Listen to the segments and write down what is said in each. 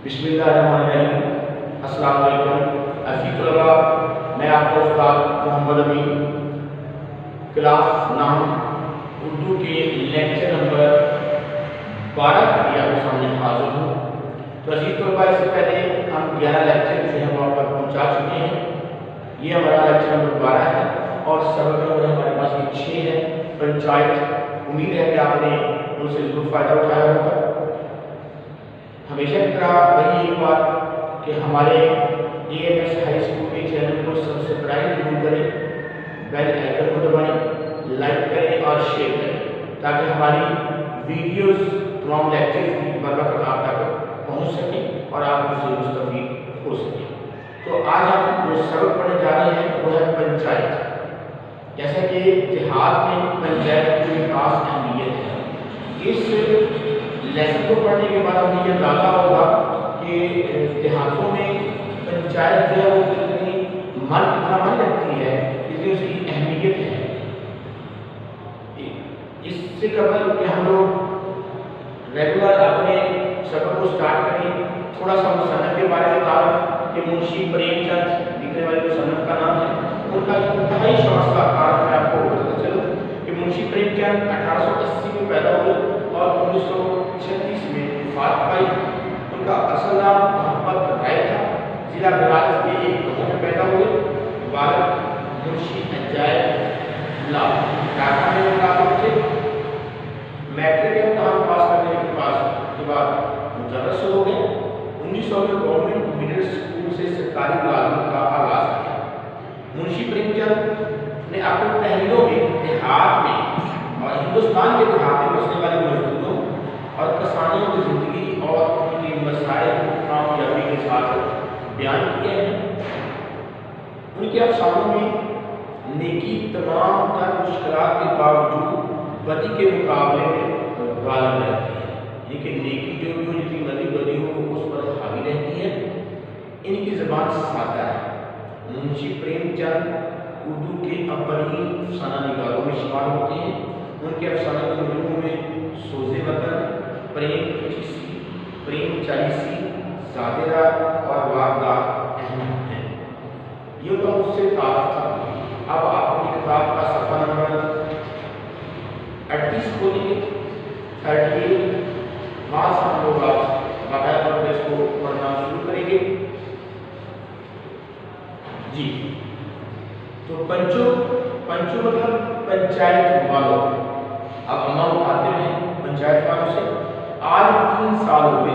بسم اللہ الرحمن الرحیم۔ السلام علیکم عزیز طلباء، میں آپ کا استاد محمد امین، کلاس 9 اردو کے لیکچر نمبر 12 کے لیے آپ کے سامنے حاضر ہوں۔ تو عزیز طلباء، اس سے پہلے ہم 11 لیکچر جو ہیں وہاں پر پہنچا چکے ہیں۔ یہ ہمارا لیکچر نمبر 12 ہے اور سبق نمبر ہمارے پاس یہ 6 ہے، پنچایت۔ امید ہے کہ آپ نے ان سے ضرور فائدہ اٹھایا ہوگا۔ ہمیشہ کی طرح وہی ایک بات کہ ہمارے AMS ہائی اسکول کے چینل کو سبسکرائب ضرور کریں، بیل آئیکن کو دبائیں، لائک کریں اور شیئر کریں تاکہ ہماری ویڈیوز تمام لیکچرز کی بر وقت آپ تک پہنچ سکیں اور آپ ان سے مستفید ہو سکیں۔ تو آج ہم جو سبق پڑھنے جا رہے ہیں وہ ہے پنچایت۔ جیسا کہ دیہات میں پنچایت کی خاص اہمیت ہے، اس لیسن کو پڑھنے کے بعد ہمیں یہ اندازہ ہوگا کہ دیہاتوں میں پنچایت جو ہے وہ کتنا من رکھتی ہے، کتنی اس کی اہمیت ہے۔ اس سے قبل کہ ہم لوگ ریگولر اپنے سبق کو سٹارٹ کریں، تھوڑا سا مصنف کے بارے میں تعارف کہ منشی پریم چند لکھنے والے مصنف کا نام ہے، ان کا انتہائی شاستہ کار میں آپ کو بتاتا چلوں کہ منشی پریم چند 1880 میں پیدا ہوئے اور 1936 میں وفات پائی۔ ان کا اصل نام محمد رائے تھا۔ ضلع بہرائچ کے ایک گاؤں میں پیدا ہوئے۔ والد منشی عجائب لا ڈھاکہ میں ملازم تھے۔ میٹرک امتحان پاس کرنے کے بعد مدرس ہو گئے۔ 1900 میں گورنمنٹ مڈل اسکول سے سرکاری ملازمت کا آغاز کیا۔ منشی پریم چند نے اپنی تحریروں میں دیہات میں اور ہندوستان کے دیہات میں بسنے والے مزدوروں اور کسانوں کی زندگی اور ان کے مسائل کو کامیابی کے ساتھ بیان کیا ہے۔ ان کے افسانوں میں نیکی تمام تر مشکلات کے باوجود بدی کے مقابلے میں غالب رہتی ہے، یہ کہ نیکی جو بھی ہو، جتنی مرضی بدی ہو وہ اس پر حاوی رہتی ہے۔ ان کی زبان سادہ ہے۔ منشی پریم چند اردو کے اولین افسانہ نگاروں میں شمار ہوتے ہیں۔ ان کے افسانہ کے مجموعوں میں سوز وطن، پریم چیسی، پریم چالیسی، زادرہ اور واردات اہم ہیں۔ یہ تو مجھ سے تعارف تھا۔ اب آپ اپنی کتاب کا صفحہ نمبر 38 کھولیں گے، 38 وہاں سے ہم لوگ باقاعدہ طور پر اس کو پڑھنا شروع کریں گے۔ جی تو پنچو مطلب پنچایت والوں۔ اب ہم آتے ہیں پنچایت والوں سے۔ آج 3 سال ہوئے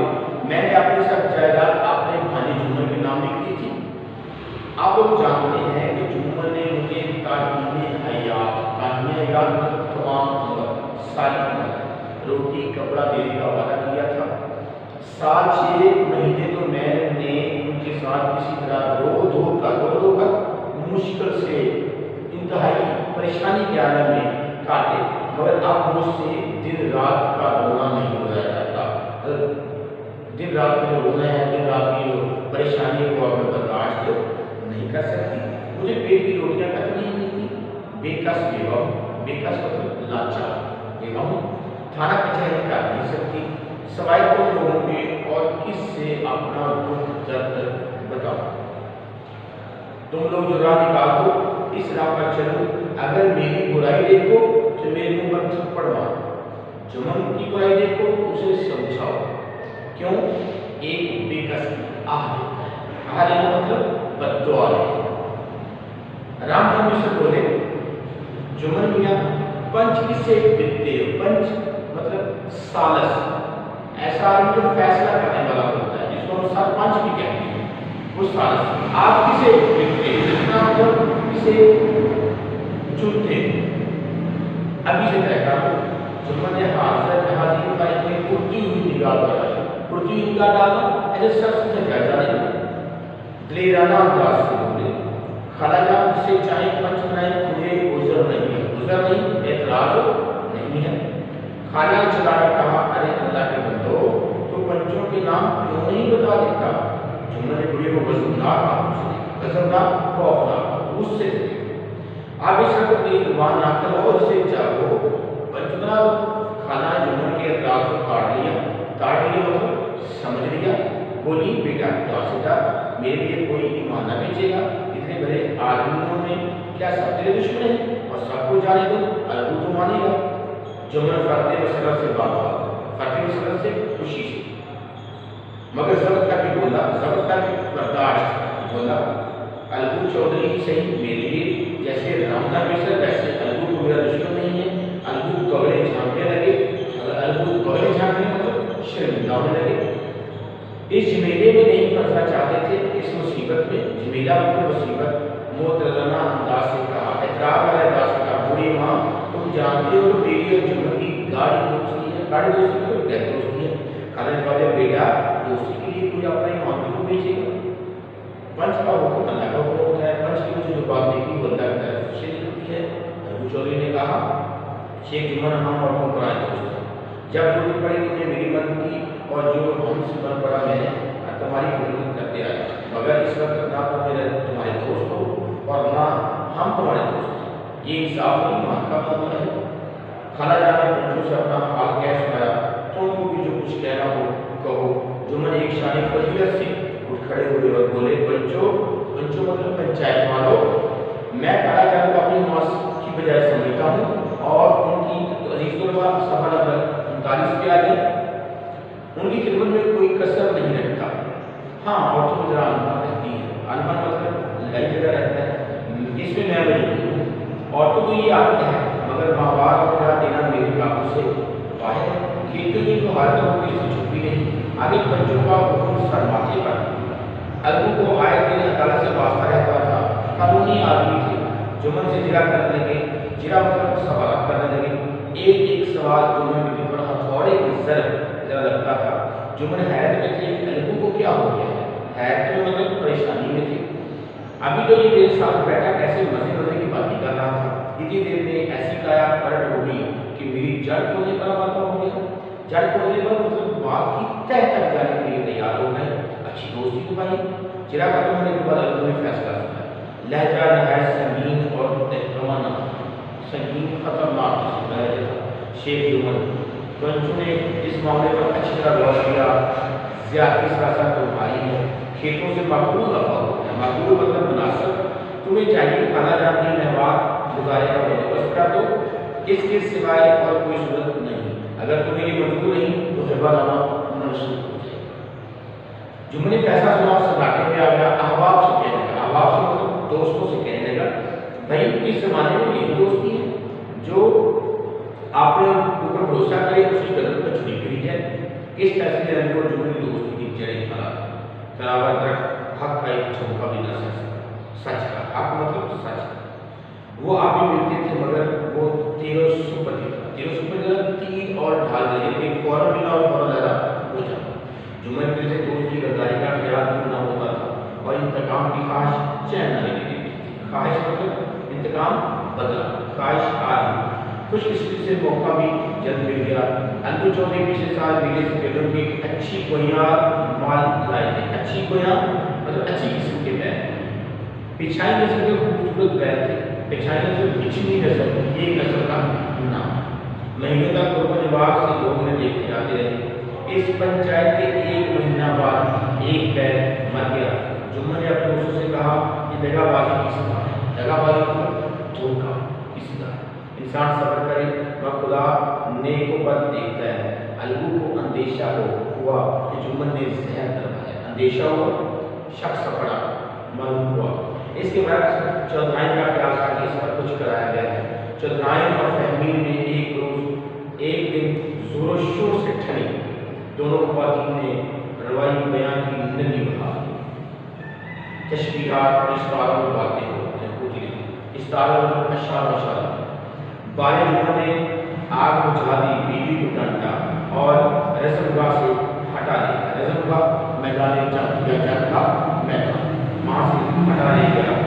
میں نے اپنی سب جائیداد اپنے بھائی جمعہ کے نام لکھ دی تھی۔ آپ لوگ جانتے ہیں کہ جمعہ نے مجھے تعلیم حیات تمام عمر ساری عمر روٹی کپڑا دینے کا وعدہ کیا تھا۔ سال 6 مہینے تو میں نے ان کے ساتھ کسی طرح رو دھو کر مشکل سے انتہائی پریشانی کے عالم میں کاٹے، مگر اب مجھ سے دن رات کا رونا نہیں رویا جاتا۔ دن رات میں جو رونا ہے، دن رات کی جو پریشانی کو اب میں برداشت نہیں کر سکتی۔ مجھے پیٹ کی روٹیاں تک نہیں ملتی۔ بے کس بیوہ ہوں، بے کس مطلب لاچار بیوہ ہوں، تھانہ کچہری کر نہیں سکتی، سوائے تم لوگوں کے اور کس سے اپنا دکھ درد بتاؤں۔ تم لوگ جو راہ نکال دو اس راہ پر چلو، اگر میری برائی دیکھو تو میرے منہ پر تھپڑ مارو، جمن کی برائی دیکھو اسے سمجھاؤ۔ کیوں؟ ایک بے کس آہ دیتا ہے، آہ لینا مطلب بد دعا ہے۔ رام جنم سے بولے جمن میاں پنچ کس سے بکتے ہو؟ پنچ مطلب سالس، ایسا آدمی جو فیصلہ کرنے والا ہوتا ہے، جس کو ہم سرپنچ بھی کہتے ہیں، وہ سالس۔ آپ کسے بکتے ہو؟ جتنا مطلب کسے چنتے ہو؟ ابھی سے طے کر دو۔ جمن نے حاضر حاضر کا ایک اڑتی ہوئی نگاہ ڈالی، اڑتی ہوئی نگاہ ڈالنا ایسے سخت سے جائزہ لینا۔ دلیرانہ انداز سے بولے خالہ جان جسے چاہے پنچ بنائے تجھے عذر نہیں ہے، عذر نہیں اعتراض نہیں ہے۔ خالہ نے چلا کر کہا ارے اللہ کے بندو تو پنچوں کے نام کیوں نہیں بتا دیتا؟ جمن نے بڑے کو غضبناک خوفناک غصے سے آپ اس وقت کی زبان نہ کرو اور اسے چاہو پنچ بنا دو۔ خالہ نے جمن کے اعتراض کو کاٹ لیا مطلب سمجھ لیا، بولی دعا میرے لیے کوئی ایمان نہ بیچے گا، اتنے بڑے آدمیوں میں کیا سب تیرے دشمن ہیں؟ اور سب کو جانے دو، الگو تو مانے گا۔ جمن فرد مسئلہ سے بات ہوا، فرد مسئلہ سے خوشی سے، مگر ضبط کا بھی بولا، ضبط کا بھی برداشت بولا، الگو چودھری ہی صحیح میرے لیے جیسے رامدہ مصر ویسے الگو کو میرا دشمن نہیں ہے۔ الگو گوڑے جھانکنے لگے، اگر الگو گوڑے جھانکنے مطلب شرمندہ ہونے لگے، اس جمیلے میں نہیں پھنسنا چاہتے تھے، اس مصیبت میں جمیلہ کو مصیبت محترمانہ انداز سے کہا، اعتراف والے انداز سے کہا، بوڑھی ماں تم جانتے ہو میری اور جمن کی گاڑی دوستی ہے، گاڑی دوستی کو گہر دوستی ہے، خالد والے بیٹا دوستی کے لیے کوئی اپنا ایمان کو بیچے گا؟ پنچ کا حکم اللہ کا حکم ہوتا ہے، پنچ کی مجھے جو بات دیکھی وہ اللہ کی طرف سے نکلتی ہے۔ ابو چودھری نے کہا شیخ جمن ہم اور تم پرائے دوست ہیں، جب ضرورت پڑی تم نے میری مدد کی اور جو ہم سے بن پڑا میں نے تمہاری خدمت کرتے آئے، مگر اس وقت نہ تو میرے تمہارے دوست ہو اور نہ ہم تمہارے دوست ہیں، یہ انصاف اور ایمان کا معاملہ ہے۔ خالہ جان نے پنچوں سے اپنا حال کہہ سنایا، تم کو بھی جو کچھ کہنا ہو کہو۔ جمن ایک شانی فضیلت سے اٹھ کھڑے ہوئے اور بولے پنچوں مطلب پنچایت والوں، میں خالہ جان کو اپنی ماں کی بجائے سمجھتا ہوں اور ان کی عزیز طلبہ صفحہ نمبر 39 پہ آگے ان کی خدمت میں کوئی کسر نہیں رکھتا۔ ہاں عورتوں کو ذرا انبھر رہتی ہے، انبھر مطلب لڑائی جگہ رہتا ہے، اس میں میں نہیں ہوں، عورتوں کو یہ عادت ہے، مگر ماں باپ کا دینا میرے قابو سے باہر ہے، کھیلتے ہوئے تو ہر طرح کی سے چھپی نہیں۔ آگے بچوں کا حکم سر ماتھے پر، الگو کو آئے دن عدالت سے واسطہ رہتا تھا، قانونی آدمی تھے، جمن سے جرا کرنے لگے، جرا مطلب سوالات کرنے لگے، ایک ایک سوال جمن کے اوپر ہتھوڑے کی ضرب ذرا لگتا تھا۔ جمن حیرت میں تھے، الگو کو کیا ہو گیا ہے؟ حیرت میں مطلب پریشانی میں تھے، ابھی تو یہ میرے ساتھ بیٹھا کیسے مزے مزے کی باتیں کر رہا تھا، اتنی دیر میں ایسی کایا پلٹ ہو گئی کہ میری جڑ کھولنے پر واقع ہو گیا۔ جڑ کھولنے پر مطلب بات کی تہ تک جانے کے لیے تیار ہو گئے، اچھی دوستی کو بھائی چرا ختم ہونے کے بعد الگو نے فیصلہ کیا، لہجہ نہایت سنگین اور محترمانہ، سنگین خطرناک لہجہ تھا۔ شیخ جمن پنچوں نے اس معاملے پر اچھی طرح غور کیا، زیادتی سراسر تمہاری ہے، کھیتوں سے مقبول رفع ہوتا ہے، مقبول مطلب مناسب، تمہیں چاہیے خالہ جان کی مہمان گزارے کا بندوبست کر دو، اس کے سوائے اور کوئی صورت نہیں، اگر تمہیں یہ منظور نہیں تو ہبہ نامہ منسوخ ہو جائے۔ جمن نے فیصلہ سنا اور سناٹے میں آ گیا، احباب سے کہنے لگا، احباب سے مطلب دوستوں سے کہنے لگا، بھائی اس زمانے میں یہی دوستی ہے جو آپ نے اوپر بھروسہ کرے اس کی قدر پر چھری کری جائے۔ اس فیصلے نے الگو اور جمن کی دوستی کی جڑیں کھڑا تھا، تلاوت درخت حق کا ایک چھوکا بھی نہ سچ کا، حق مطلب سچ، وہ آپ ہی ملتے تھے مگر وہ تیروں سپر تیر اور ڈھال دے کہ فوراً ملا اور فوراً لڑا ہو جاتا۔ جمن کے سے دوست کی غداری کا خیال دور نہ ہوتا تھا اور انتقام کی خواہش چین نہ لگی دیتی تھی، خواہش مطلب انتقام بدلا، خواہش آدمی، خوش قسمتی سے موقع بھی جلد مل گیا۔ الگو چودھری پچھلے سال میلے سے بیٹوں کی ایک اچھی کوئیاں مال لائے تھے، اچھی کوئیاں مطلب اچھی قسم کے بیل، پچھائی نسل کے خوبصورت بیل تھے، پچھائی نسل پچھلی نسل ایک نسل کا نام، مہینوں تک قرب و جواب سے لوگ انہیں دیکھتے آتے رہے۔ اس پنچایت کے ایک مہینہ بعد ایک بیل مر گیا۔ جمن نے اپنے دوستوں سے کہا کہ دگا بازی کس کا ہے، دگا بازی کو دھوکا کس کا ہے، انسان صبر کرے وہ خدا نیک و بد دیکھتا ہے۔ الگو کو اندیشہ ہوا کہ جمن نے زہر کروایا، اندیشہ ہوا، شک سپڑا، معلوم ہوا۔ اس کے بعد چودھرائن کا خیال تھا کہ اس پر کچھ کرایا گیا ہے۔ چودھرائن اور فہمین نے ایک روز ایک دن زور و شور سے ٹھنی، دونوں خواتین نے روائی بیان کی نلی بہا، تشبیہات اور اشتعاروں میں باتیں ہوتی رہی، اشتعاروں میں اشارہ اشارہ، بارے جمن نے آگ بجھا دی، بیوی کو ڈانٹا اور رزم گاہ سے ہٹا دیا، رزم گاہ میدان جنگ یا جنگ کا میدان، وہاں سے ہٹا لے گیا۔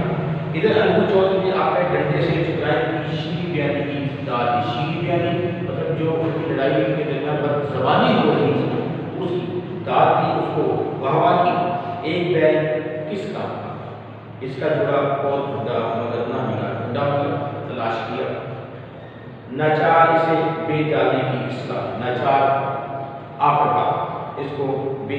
ادھر الگو چودھری نے آپ کے ڈنڈے سے چودھرائن کی شیریں بیانی کی داد دی، شیریں بیانی مطلب جو لڑائی کے درمیان پر زبانی ہو رہی تھی اس کی داد دی، اس کو واہ واہ کی۔ ایک بیل کس کا؟ اس کا جوڑا بہت ڈھونڈا مگر نہ ملا، ڈھونڈا مطلب تلاش کیا، ناچار اسے بے ڈالنے کی اصلاح، ناچار آپ کا اس کو بے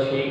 6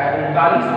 39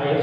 IAS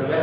12